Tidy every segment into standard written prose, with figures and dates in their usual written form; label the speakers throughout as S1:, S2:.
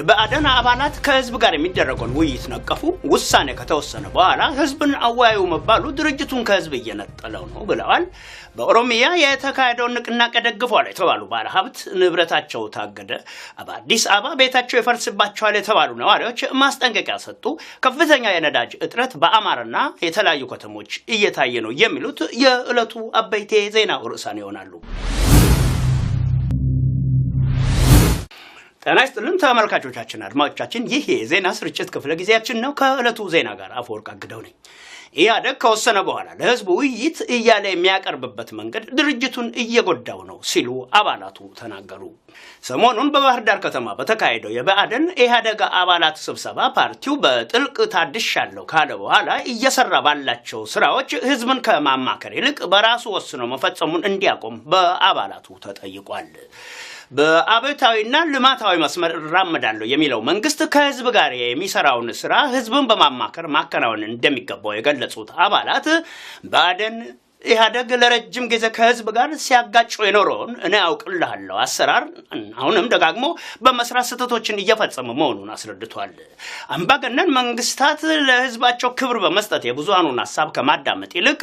S1: የባዕደን አባላት ከህዝብ ጋር የሚደረገውን ውይይት ነቀፉ። ውሳኔ ከተወሰነ በኋላ ህዝብን አወያዩ መባሉ ድርጅቱን ከህዝብ እየነጠለው ነው ብለዋል። በኦሮሚያ የተካሄደውን ንቅናቄ ደግፈዋል የተባሉ ባለሀብት ንብረታቸው ታገደ። በአዲስ አበባ ቤታቸው ይፈርስባቸዋል የተባሉ ነዋሪዎች ማስጠንቀቂያ ሰጡ። ከፍተኛ የነዳጅ እጥረት በአማራና የተለያዩ ከተሞች እየታየ ነው የሚሉት የዕለቱ አበይት ዜና ርዕሳን ይሆናሉ። ጤና ይስጥልን ተመልካቾቻችን አድማጮቻችን፣ ይህ የዜና ስርጭት ክፍለ ጊዜያችን ነው። ከዕለቱ ዜና ጋር አፈወርቅ አግደው ነኝ። ኢህአዴግ ከወሰነ በኋላ ለህዝቡ ውይይት እያለ የሚያቀርብበት መንገድ ድርጅቱን እየጎዳው ነው ሲሉ አባላቱ ተናገሩ። ሰሞኑን በባህር ዳር ከተማ በተካሄደው የባዕደን ኢህአዴግ አባላት ስብሰባ ፓርቲው በጥልቅ ታድሻለሁ ካለ በኋላ እየሰራ ባላቸው ስራዎች ህዝብን ከማማከር ይልቅ በራሱ ወስኖ መፈጸሙን እንዲያቆም በአባላቱ ተጠይቋል። በአብዮታዊና ልማታዊ መስመር ራመዳለሁ የሚለው መንግስት ከህዝብ ጋር የሚሰራውን ስራ ህዝብን በማማከር ማከናወን እንደሚገባው የገለጹት አባላት ባዕደን ኢህአዴግ ለረጅም ጊዜ ከህዝብ ጋር ሲያጋጭ የኖረውን እኔ አውቅልሃለሁ አሰራር አሁንም ደጋግሞ በመስራት ስህተቶችን እየፈጸመ መሆኑን አስረድቷል። አምባገነን መንግስታት ለህዝባቸው ክብር በመስጠት የብዙሃኑን ሐሳብ ከማዳመጥ ይልቅ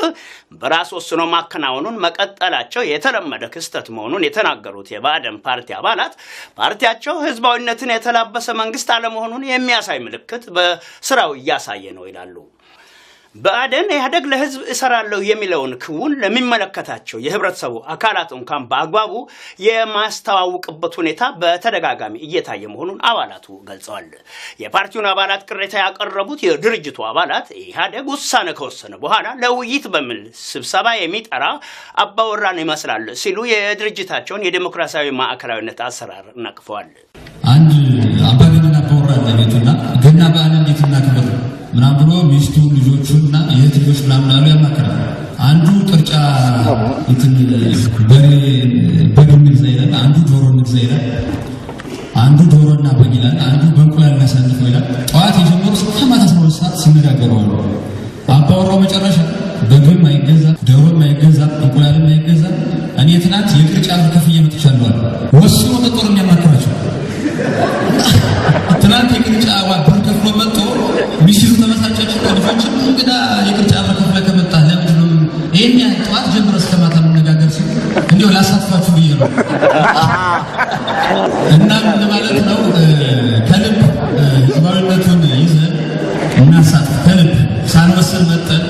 S1: በራስ ወስኖ ማከናወኑን መቀጠላቸው የተለመደ ክስተት መሆኑን የተናገሩት የባዕደን ፓርቲ አባላት ፓርቲያቸው ህዝባዊነትን የተላበሰ መንግስት አለመሆኑን የሚያሳይ ምልክት በስራው እያሳየ ነው ይላሉ። ባዕደን ኢህአዴግ ለህዝብ እሰራለሁ የሚለውን ክውን ለሚመለከታቸው የህብረተሰቡ አካላት እንኳን በአግባቡ የማስተዋወቅበት ሁኔታ በተደጋጋሚ እየታየ መሆኑን አባላቱ ገልጸዋል። የፓርቲውን አባላት ቅሬታ ያቀረቡት የድርጅቱ አባላት ኢህአዴግ ውሳኔ ከወሰነ በኋላ ለውይይት በሚል ስብሰባ የሚጠራ አባወራን ይመስላል ሲሉ የድርጅታቸውን የዲሞክራሲያዊ ማዕከላዊነት አሰራር ነቅፈዋል።
S2: አንድ አባገነን አባወራ ለቤቱና ገና በዓለም ቤትና ክብር ምናምን ብሎ ሚስቱ ልጆቹና የእህት ልጆች ምናምን አሉ ያማከራል። አንዱ ቅርጫ እንትን በግ እንግዛ ይላል፣ አንዱ ዶሮ እንግዛ ይላል፣ አንዱ ዶሮና በግ ይላል፣ አንዱ በእንቁላል እናሳልፈው ይላል። ጠዋት የጀመሩ እስከ ማታ 12 ሰዓት ሲነጋገሩ አሉ። አባወራው መጨረሻ በግም አይገዛ፣ ዶሮም አይገዛ፣ እንቁላልም አይገዛ፣ እኔ ትናንት የቅርጫ ብር ከፍዬ መጥቻለሁ ወስኖ መጥቶ ነው የሚያማክራቸው። ትናንት የቅርጫ ብር ከፍሎ መጥቶ ሚስቱ ተመሳጨችና ልጆችም እንግዳ የቅርጫ ብር ከፍለ ከመጣ ለምንድን ነው ይሄን ያህል ጠዋት ጀምሮ እስከ ማታ መነጋገር ሲል እንዲያው ላሳትፋችሁ ብዬ ነው። እና ምን ማለት ነው? ከልብ ህዝባዊነቱን ይዘን እናሳትፍ፣ ከልብ ሳንወስን መጠን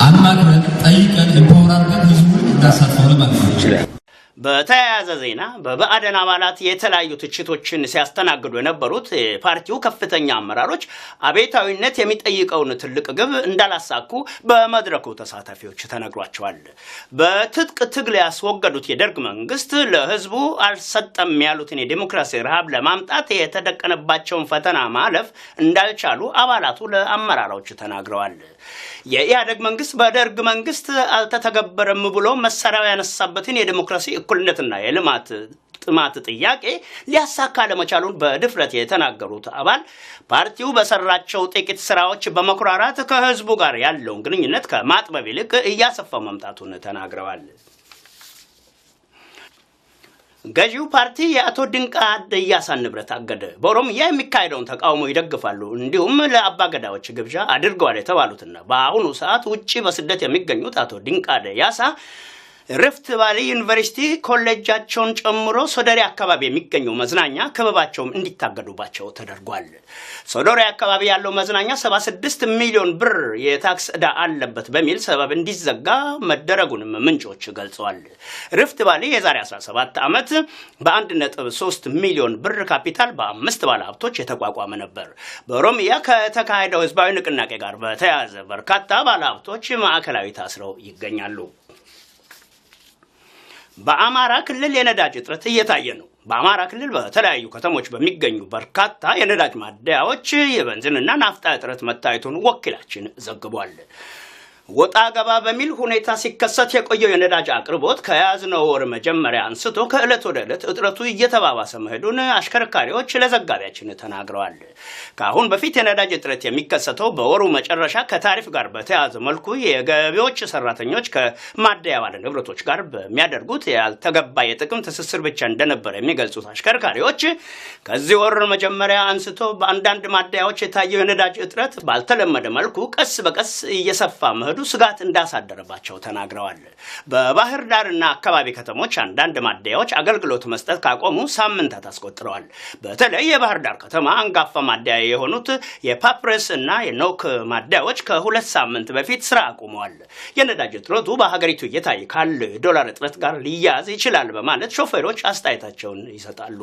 S2: አማክረን ጠይቀን ኢምፓወራርገን ህዝቡን እናሳትፈው ለማለት ነው።
S1: በተያያዘ ዜና በባዕደን አባላት የተለያዩ ትችቶችን ሲያስተናግዱ የነበሩት የፓርቲው ከፍተኛ አመራሮች አብዮታዊነት የሚጠይቀውን ትልቅ ግብ እንዳላሳኩ በመድረኩ ተሳታፊዎች ተነግሯቸዋል። በትጥቅ ትግል ያስወገዱት የደርግ መንግስት ለህዝቡ አልሰጠም ያሉትን የዲሞክራሲ ረሃብ ለማምጣት የተደቀነባቸውን ፈተና ማለፍ እንዳልቻሉ አባላቱ ለአመራሮች ተናግረዋል። የኢህአዴግ መንግስት በደርግ መንግስት አልተተገበረም ብሎ መሰራው ያነሳበትን የዲሞክራሲ እኩልነትና የልማት ጥማት ጥያቄ ሊያሳካ ለመቻሉን በድፍረት የተናገሩት አባል ፓርቲው በሰራቸው ጥቂት ስራዎች በመኩራራት ከህዝቡ ጋር ያለውን ግንኙነት ከማጥበብ ይልቅ እያሰፋ መምጣቱን ተናግረዋል። ገዢው ፓርቲ የአቶ ድንቃ ደያሳን ንብረት አገደ። በኦሮሚያ የሚካሄደውን ተቃውሞ ይደግፋሉ እንዲሁም ለአባገዳዎች ግብዣ አድርገዋል የተባሉትና በአሁኑ ሰዓት ውጪ በስደት የሚገኙት አቶ ድንቃ ደያሳ ሪፍት ቫሊ ዩኒቨርሲቲ ኮሌጃቸውን ጨምሮ ሶደሬ አካባቢ የሚገኘው መዝናኛ ክበባቸውም እንዲታገዱባቸው ተደርጓል። ሶደሬ አካባቢ ያለው መዝናኛ 76 ሚሊዮን ብር የታክስ ዕዳ አለበት በሚል ሰበብ እንዲዘጋ መደረጉንም ምንጮች ገልጸዋል። ሪፍት ቫሊ የዛሬ 17 ዓመት በ1.3 ሚሊዮን ብር ካፒታል በ5 ባለሀብቶች የተቋቋመ ነበር። በኦሮሚያ ከተካሄደው ህዝባዊ ንቅናቄ ጋር በተያያዘ በርካታ ባለሀብቶች ማዕከላዊ ታስረው ይገኛሉ። በአማራ ክልል የነዳጅ እጥረት እየታየ ነው። በአማራ ክልል በተለያዩ ከተሞች በሚገኙ በርካታ የነዳጅ ማደያዎች የቤንዚንና ናፍጣ እጥረት መታየቱን ወኪላችን ዘግቧል። ወጣ ገባ በሚል ሁኔታ ሲከሰት የቆየው የነዳጅ አቅርቦት ከያዝነው ወር መጀመሪያ አንስቶ ከእለት ወደ እለት እጥረቱ እየተባባሰ መሄዱን አሽከርካሪዎች ለዘጋቢያችን ተናግረዋል። ከአሁን በፊት የነዳጅ እጥረት የሚከሰተው በወሩ መጨረሻ ከታሪፍ ጋር በተያያዘ መልኩ የገቢዎች ሰራተኞች ከማደያ ባለ ንብረቶች ጋር በሚያደርጉት ያልተገባ የጥቅም ትስስር ብቻ እንደነበር የሚገልጹት አሽከርካሪዎች ከዚህ ወር መጀመሪያ አንስቶ በአንዳንድ ማደያዎች የታየው የነዳጅ እጥረት ባልተለመደ መልኩ ቀስ በቀስ እየሰፋ መሄዱ ስጋት እንዳሳደረባቸው ተናግረዋል። በባህር ዳርና አካባቢ ከተሞች አንዳንድ ማደያዎች አገልግሎት መስጠት ካቆሙ ሳምንታት አስቆጥረዋል። በተለይ የባህር ዳር ከተማ አንጋፋ ማደያ የሆኑት የፓፕረስ እና የኖክ ማደያዎች ከ2 ሳምንት በፊት ስራ አቁመዋል። የነዳጅ እጥረቱ በሀገሪቱ እየታየ ካለው የዶላር እጥረት ጋር ሊያያዝ ይችላል በማለት ሾፌሮች አስተያየታቸውን ይሰጣሉ።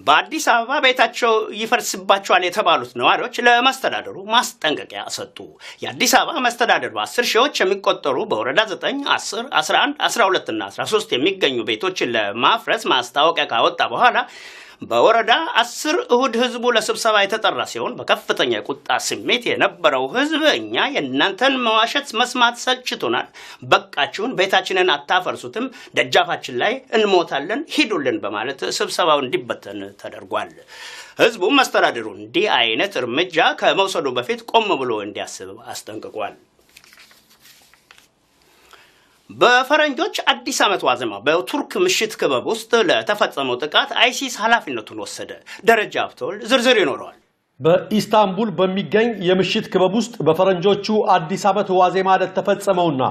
S1: በአዲስ አበባ ቤታቸው ይፈርስባቸዋል የተባሉት ነዋሪዎች ለማስተዳደሩ ማስጠንቀቂያ ሰጡ። የአዲስ አበባ ማስተዳደር በ10 ሺዎች የሚቆጠሩ በወረዳ 9፣ 10፣ 11፣ 12 እና 13 የሚገኙ ቤቶችን ለማፍረስ ማስታወቂያ ካወጣ በኋላ በወረዳ 10 እሁድ ህዝቡ ለስብሰባ የተጠራ ሲሆን በከፍተኛ የቁጣ ስሜት የነበረው ህዝብ እኛ የእናንተን መዋሸት መስማት ሰልችቶናል፣ በቃችሁን፣ ቤታችንን አታፈርሱትም፣ ደጃፋችን ላይ እንሞታለን፣ ሂዱልን በማለት ስብሰባው እንዲበተን ተደርጓል። ህዝቡ መስተዳድሩ እንዲህ አይነት እርምጃ ከመውሰዱ በፊት ቆም ብሎ እንዲያስብ አስጠንቅቋል። በፈረንጆች አዲስ ዓመት ዋዜማ በቱርክ ምሽት ክበብ ውስጥ ለተፈጸመው ጥቃት አይሲስ ኃላፊነቱን ወሰደ። ደረጃ አብቶል ዝርዝር ይኖረዋል።
S3: በኢስታንቡል በሚገኝ የምሽት ክበብ ውስጥ በፈረንጆቹ አዲስ ዓመት ዋዜማ ለተፈጸመውና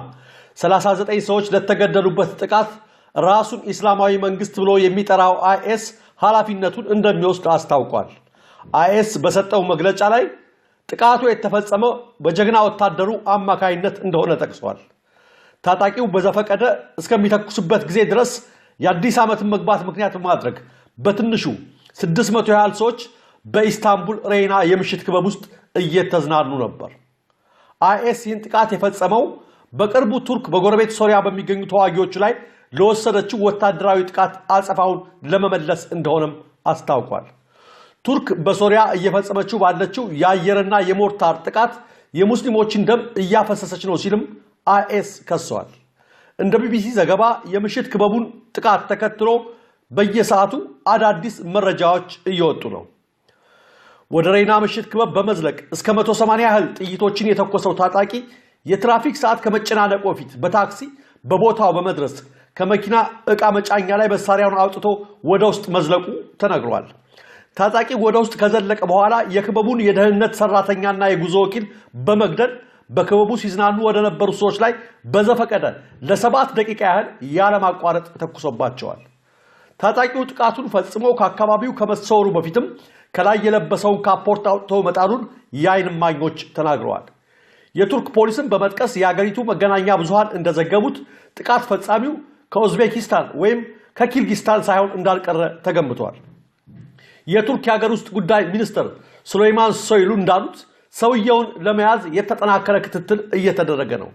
S3: 39 ሰዎች ለተገደሉበት ጥቃት ራሱን ኢስላማዊ መንግስት ብሎ የሚጠራው አይኤስ ኃላፊነቱን እንደሚወስድ አስታውቋል። አይኤስ በሰጠው መግለጫ ላይ ጥቃቱ የተፈጸመው በጀግና ወታደሩ አማካይነት እንደሆነ ጠቅሷል። ታጣቂው በዘፈቀደ እስከሚተኩስበት ጊዜ ድረስ የአዲስ ዓመትን መግባት ምክንያት በማድረግ በትንሹ 600 ያህል ሰዎች በኢስታንቡል ሬና የምሽት ክበብ ውስጥ እየተዝናኑ ነበር። አይኤስ ይህን ጥቃት የፈጸመው በቅርቡ ቱርክ በጎረቤት ሶሪያ በሚገኙ ተዋጊዎች ላይ ለወሰደችው ወታደራዊ ጥቃት አጸፋውን ለመመለስ እንደሆነም አስታውቋል። ቱርክ በሶሪያ እየፈጸመችው ባለችው የአየርና የሞርታር ጥቃት የሙስሊሞችን ደም እያፈሰሰች ነው ሲልም አይኤስ ከሷል። እንደ ቢቢሲ ዘገባ የምሽት ክበቡን ጥቃት ተከትሎ በየሰዓቱ አዳዲስ መረጃዎች እየወጡ ነው። ወደ ሬና ምሽት ክበብ በመዝለቅ እስከ 180 ያህል ጥይቶችን የተኮሰው ታጣቂ የትራፊክ ሰዓት ከመጨናነቁ በፊት በታክሲ በቦታው በመድረስ ከመኪና ዕቃ መጫኛ ላይ መሳሪያውን አውጥቶ ወደ ውስጥ መዝለቁ ተነግሯል። ታጣቂ ወደ ውስጥ ከዘለቀ በኋላ የክበቡን የደህንነት ሰራተኛና የጉዞ ወኪል በመግደል በክበቡ ሲዝናኑ ወደ ነበሩ ሰዎች ላይ በዘፈቀደ ለ7 ደቂቃ ያህል ያለማቋረጥ ተኩሶባቸዋል። ታጣቂው ጥቃቱን ፈጽሞ ከአካባቢው ከመሰወሩ በፊትም ከላይ የለበሰውን ካፖርት አውጥቶ መጣሉን የዓይን እማኞች ተናግረዋል። የቱርክ ፖሊስን በመጥቀስ የአገሪቱ መገናኛ ብዙሃን እንደዘገቡት ጥቃት ፈጻሚው ከኡዝቤኪስታን ወይም ከኪርጊስታን ሳይሆን እንዳልቀረ ተገምቷል። የቱርክ የሀገር ውስጥ ጉዳይ ሚኒስትር ሱሌይማን ሶይሉ እንዳሉት ሰውየውን ለመያዝ የተጠናከረ ክትትል እየተደረገ ነው።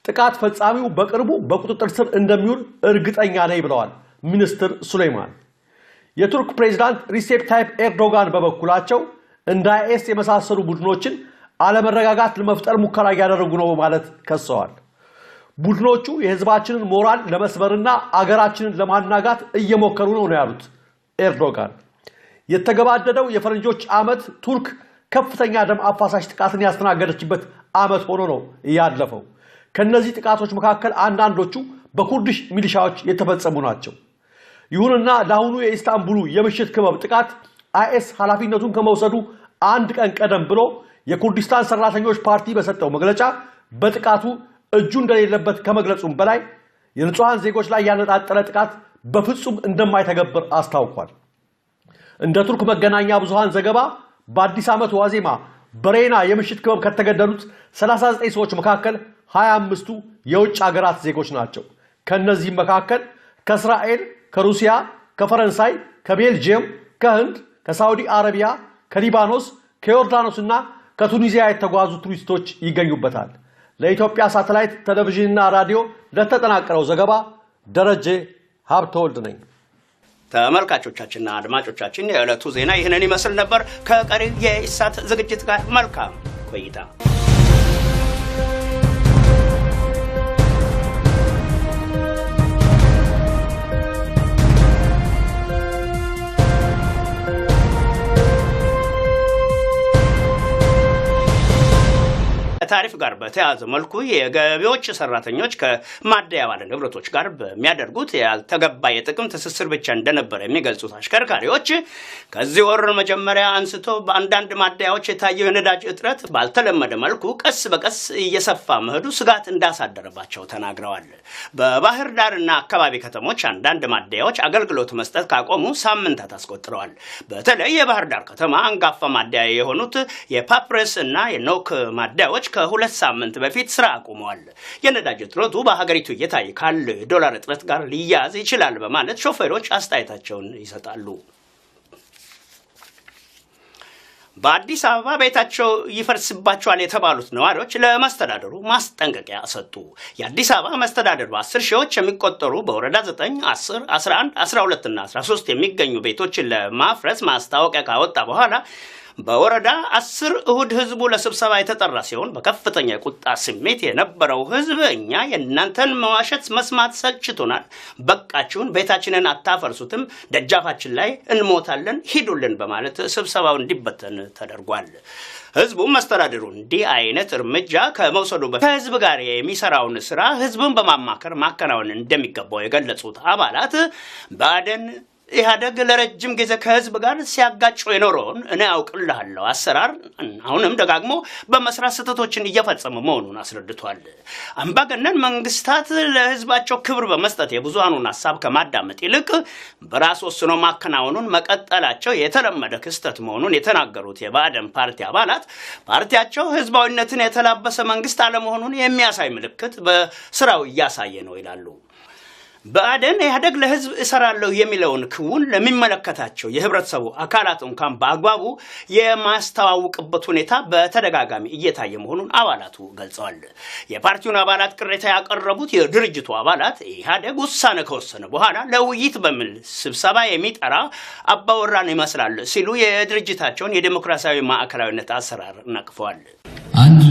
S3: ጥቃት ፈጻሚው በቅርቡ በቁጥጥር ስር እንደሚውል እርግጠኛ ነኝ ብለዋል ሚኒስትር ሱሌይማን። የቱርክ ፕሬዝዳንት ሪሴፕ ታይፕ ኤርዶጋን በበኩላቸው እንደ አይኤስ የመሳሰሉ ቡድኖችን አለመረጋጋት ለመፍጠር ሙከራ እያደረጉ ነው በማለት ከሰዋል። ቡድኖቹ የህዝባችንን ሞራል ለመስበርና አገራችንን ለማናጋት እየሞከሩ ነው ያሉት ኤርዶጋን የተገባደደው የፈረንጆች ዓመት ቱርክ ከፍተኛ ደም አፋሳሽ ጥቃትን ያስተናገደችበት ዓመት ሆኖ ነው ያለፈው። ከነዚህ ጥቃቶች መካከል አንዳንዶቹ በኩርዲሽ ሚሊሻዎች የተፈጸሙ ናቸው። ይሁንና ለአሁኑ የኢስታንቡሉ የምሽት ክበብ ጥቃት አይኤስ ኃላፊነቱን ከመውሰዱ አንድ ቀን ቀደም ብሎ የኩርዲስታን ሰራተኞች ፓርቲ በሰጠው መግለጫ በጥቃቱ እጁ እንደሌለበት ከመግለጹም በላይ የንጹሃን ዜጎች ላይ ያነጣጠረ ጥቃት በፍጹም እንደማይተገበር አስታውቋል። እንደ ቱርክ መገናኛ ብዙሃን ዘገባ በአዲስ ዓመት ዋዜማ በሬና የምሽት ክበብ ከተገደሉት 39 ሰዎች መካከል 25ቱ የውጭ ሀገራት ዜጎች ናቸው። ከነዚህም መካከል ከእስራኤል፣ ከሩሲያ፣ ከፈረንሳይ፣ ከቤልጂየም፣ ከህንድ፣ ከሳውዲ አረቢያ፣ ከሊባኖስ፣ ከዮርዳኖስና ከቱኒዚያ የተጓዙ ቱሪስቶች ይገኙበታል። ለኢትዮጵያ ሳተላይት ቴሌቪዥንና ራዲዮ ለተጠናቀረው ዘገባ ደረጀ ሀብተወልድ ነኝ።
S1: ተመልካቾቻችንና አድማጮቻችን የዕለቱ ዜና ይህንን ይመስል ነበር። ከቀሪ የኢሳት ዝግጅት ጋር መልካም ቆይታ። ታሪፍ ጋር በተያያዘ መልኩ የገቢዎች ሰራተኞች ከማደያ ባለ ንብረቶች ጋር በሚያደርጉት ያልተገባ የጥቅም ትስስር ብቻ እንደነበረ የሚገልጹት አሽከርካሪዎች ከዚህ ወር መጀመሪያ አንስቶ በአንዳንድ ማደያዎች የታየው የነዳጅ እጥረት ባልተለመደ መልኩ ቀስ በቀስ እየሰፋ መሄዱ ስጋት እንዳሳደረባቸው ተናግረዋል። በባህር ዳርና አካባቢ ከተሞች አንዳንድ ማደያዎች አገልግሎት መስጠት ካቆሙ ሳምንታት አስቆጥረዋል። በተለይ የባህር ዳር ከተማ አንጋፋ ማደያ የሆኑት የፓፕረስ እና የኖክ ማደያዎች ከሁለት ሳምንት በፊት ስራ አቁመዋል። የነዳጅ እጥረቱ በሀገሪቱ እየታየ ካለው የዶላር እጥረት ጋር ሊያያዝ ይችላል በማለት ሾፌሮች አስተያየታቸውን ይሰጣሉ። በአዲስ አበባ ቤታቸው ይፈርስባቸዋል የተባሉት ነዋሪዎች ለመስተዳደሩ ማስጠንቀቂያ ሰጡ። የአዲስ አበባ መስተዳደር በ10 ሺዎች የሚቆጠሩ በወረዳ 9፣ 10፣ 11፣ 12 እና 13 የሚገኙ ቤቶችን ለማፍረስ ማስታወቂያ ካወጣ በኋላ በወረዳ 10 እሁድ ህዝቡ ለስብሰባ የተጠራ ሲሆን በከፍተኛ የቁጣ ስሜት የነበረው ህዝብ እኛ የእናንተን መዋሸት መስማት ሰልችቶናል፣ በቃችሁን፣ ቤታችንን አታፈርሱትም፣ ደጃፋችን ላይ እንሞታለን፣ ሂዱልን በማለት ስብሰባው እንዲበተን ተደርጓል። ህዝቡ መስተዳድሩ እንዲህ አይነት እርምጃ ከመውሰዱ በፊት ከህዝብ ጋር የሚሰራውን ስራ ህዝቡን በማማከር ማከናወን እንደሚገባው የገለጹት አባላት ብአዴን ኢህአዴግ ለረጅም ጊዜ ከህዝብ ጋር ሲያጋጭ የኖረውን እኔ አውቅልሃለሁ አሰራር አሁንም ደጋግሞ በመስራት ስህተቶችን እየፈጸመ መሆኑን አስረድቷል። አምባገነን መንግስታት ለህዝባቸው ክብር በመስጠት የብዙሃኑን ሀሳብ ከማዳመጥ ይልቅ በራስ ወስኖ ማከናወኑን መቀጠላቸው የተለመደ ክስተት መሆኑን የተናገሩት የብአዴን ፓርቲ አባላት ፓርቲያቸው ህዝባዊነትን የተላበሰ መንግስት አለመሆኑን የሚያሳይ ምልክት በስራው እያሳየ ነው ይላሉ። ብአዴን ኢህአዴግ ለህዝብ እሰራለሁ የሚለውን ክውን ለሚመለከታቸው የህብረተሰቡ አካላት እንኳን በአግባቡ የማስተዋወቅበት ሁኔታ በተደጋጋሚ እየታየ መሆኑን አባላቱ ገልጸዋል። የፓርቲውን አባላት ቅሬታ ያቀረቡት የድርጅቱ አባላት ኢህአዴግ ውሳኔ ከወሰነ በኋላ ለውይይት በሚል ስብሰባ የሚጠራ አባወራን ይመስላል ሲሉ የድርጅታቸውን የዲሞክራሲያዊ ማዕከላዊነት አሰራር ነቅፈዋል።
S2: አንድ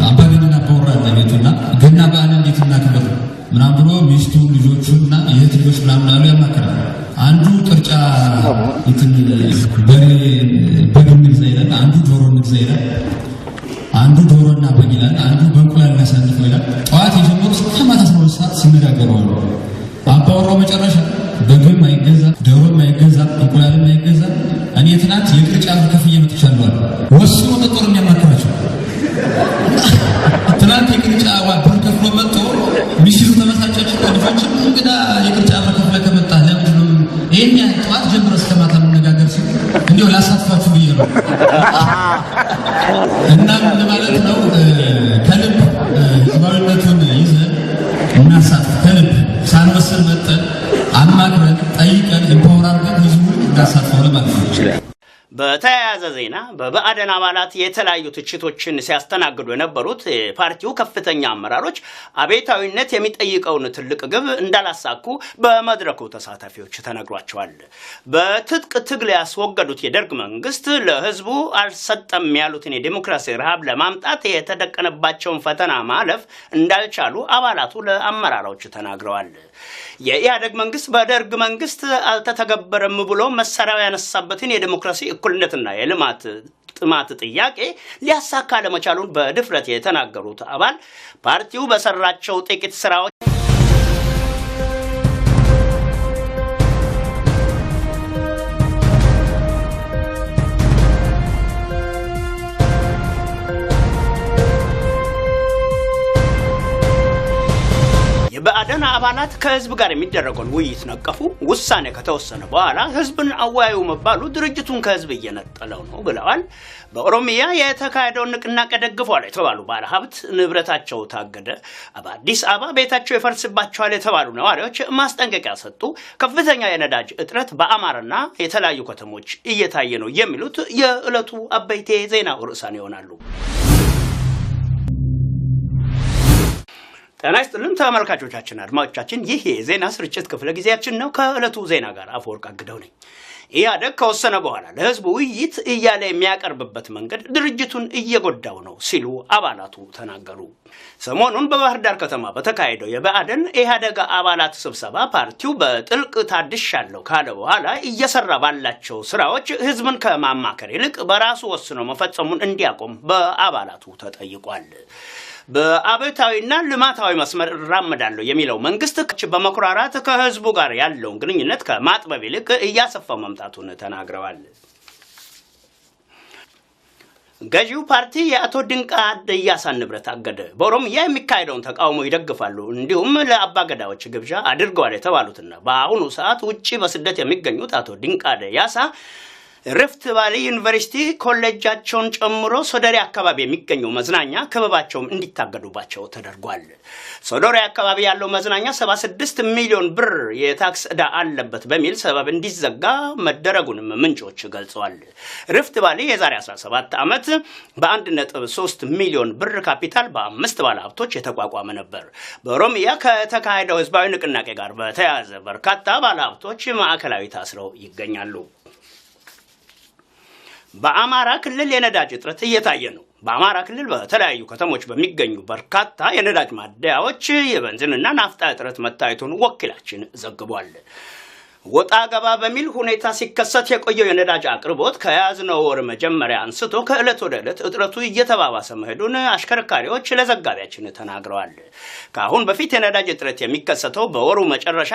S2: አባገነን አባወራ ለቤቱና ገና በዓል እንዴት እናክብር ምናምን ብሎ ሚስቱ ልጆቹና የእህት ልጆች ምናምን አሉ ያማከራል። አንዱ ቅርጫ እንትን በግ እንግዛ ይላል፣ አንዱ ዶሮ እንግዛ ይላል፣ አንዱ ዶሮና በግ ይላል፣ አንዱ በእንቁላል እናሳልፈው ይላል። ጠዋት የጀመሩ እስከ ማታ 12 ሰዓት ሲነጋገሩ አሉ። አባወራው መጨረሻ በግም አይገዛ፣ ዶሮም አይገዛ፣ እንቁላልም አይገዛ፣ እኔ ትናንት የቅርጫ ብር ከፍዬ መጥቻለሁ አለ። ወስኖ መጥቶ ነው የሚያማክራቸው። ትናንት የቅርጫ ብር ከፍሎ መጥቶ ሚስቱ ተመሳጨች። ልጆች እንግዳ የቅርጫ ብር ከፍለ ከመጣ ለምንድን ነው ይሄን ያህል ጠዋት ጀምሮ እስከ ማታ መነጋገር ሲል እንዲሁ ላሳትፋችሁ ብዬ ነው። እና ለማለት ነው ከልብ ህዝባዊነቱን ይዘን እናሳትፍ፣ ከልብ ሳንወስን መጠን አማክረን ጠይቀን ኢምፓወር አድርገን ህዝቡ እናሳትፈው ለማለት ነው።
S1: በተያያዘ ዜና በብአዴን አባላት የተለያዩ ትችቶችን ሲያስተናግዱ የነበሩት የፓርቲው ከፍተኛ አመራሮች አቤታዊነት የሚጠይቀውን ትልቅ ግብ እንዳላሳኩ በመድረኩ ተሳታፊዎች ተነግሯቸዋል። በትጥቅ ትግል ያስወገዱት የደርግ መንግስት ለህዝቡ አልሰጠም ያሉትን የዲሞክራሲ ረሃብ ለማምጣት የተደቀነባቸውን ፈተና ማለፍ እንዳልቻሉ አባላቱ ለአመራሮች ተናግረዋል። የኢህአዴግ መንግስት በደርግ መንግስት አልተተገበረም ብሎ መሳሪያው ያነሳበትን የዲሞክራሲ እኩልነትና የልማት ጥማት ጥያቄ ሊያሳካ ለመቻሉን በድፍረት የተናገሩት አባል ፓርቲው በሰራቸው ጥቂት ስራዎች የብአዴን አባላት ከህዝብ ጋር የሚደረገውን ውይይት ነቀፉ። ውሳኔ ከተወሰነ በኋላ ህዝብን አወያዩ መባሉ ድርጅቱን ከህዝብ እየነጠለው ነው ብለዋል። በኦሮሚያ የተካሄደውን ንቅናቄ ደግፈዋል የተባሉ ባለሀብት ንብረታቸው ታገደ። በአዲስ አበባ ቤታቸው ይፈርስባቸዋል የተባሉ ነዋሪዎች ማስጠንቀቂያ ሰጡ። ከፍተኛ የነዳጅ እጥረት በአማራና የተለያዩ ከተሞች እየታየ ነው የሚሉት የዕለቱ አበይት ዜና ርዕሳን ይሆናሉ። ጤና ይስጥልን ተመልካቾቻችን፣ አድማጮቻችን፣ ይህ የዜና ስርጭት ክፍለ ጊዜያችን ነው። ከዕለቱ ዜና ጋር አፈወርቅ አግደው ነኝ። ኢህአዴግ ከወሰነ በኋላ ለህዝቡ ውይይት እያለ የሚያቀርብበት መንገድ ድርጅቱን እየጎዳው ነው ሲሉ አባላቱ ተናገሩ። ሰሞኑን በባህር ዳር ከተማ በተካሄደው የብአዴን ኢህአዴግ አባላት ስብሰባ ፓርቲው በጥልቅ ታድሻለሁ ካለ በኋላ እየሰራ ባላቸው ስራዎች ህዝብን ከማማከር ይልቅ በራሱ ወስኖ መፈጸሙን እንዲያቆም በአባላቱ ተጠይቋል። በአብዮታዊና ልማታዊ መስመር እራመዳለሁ የሚለው መንግስት በመኩራራት ከህዝቡ ጋር ያለውን ግንኙነት ከማጥበብ ይልቅ እያሰፋው መምጣቱን ተናግረዋል። ገዢው ፓርቲ የአቶ ድንቃ ደያሳን ንብረት አገደ። በኦሮሚያ የሚካሄደውን ተቃውሞ ይደግፋሉ እንዲሁም ለአባገዳዎች ግብዣ አድርገዋል የተባሉትና በአሁኑ ሰዓት ውጪ በስደት የሚገኙት አቶ ድንቃ ደያሳ ሪፍት ቫሊ ዩኒቨርሲቲ ኮሌጃቸውን ጨምሮ ሶዶሬ አካባቢ የሚገኘው መዝናኛ ክበባቸውም እንዲታገዱባቸው ተደርጓል። ሶዶሬ አካባቢ ያለው መዝናኛ 76 ሚሊዮን ብር የታክስ ዕዳ አለበት በሚል ሰበብ እንዲዘጋ መደረጉንም ምንጮች ገልጸዋል። ሪፍት ቫሊ የዛሬ 17 ዓመት በ1.3 ሚሊዮን ብር ካፒታል በ5 ባለሀብቶች የተቋቋመ ነበር። በኦሮሚያ ከተካሄደው ህዝባዊ ንቅናቄ ጋር በተያያዘ በርካታ ባለሀብቶች ማዕከላዊ ታስረው ይገኛሉ። በአማራ ክልል የነዳጅ እጥረት እየታየ ነው። በአማራ ክልል በተለያዩ ከተሞች በሚገኙ በርካታ የነዳጅ ማደያዎች የቤንዚንና ናፍጣ እጥረት መታየቱን ወኪላችን ዘግቧል። ወጣ ገባ በሚል ሁኔታ ሲከሰት የቆየው የነዳጅ አቅርቦት ከያዝነው ወር መጀመሪያ አንስቶ ከዕለት ወደ ዕለት እጥረቱ እየተባባሰ መሄዱን አሽከርካሪዎች ለዘጋቢያችን ተናግረዋል። ከአሁን በፊት የነዳጅ እጥረት የሚከሰተው በወሩ መጨረሻ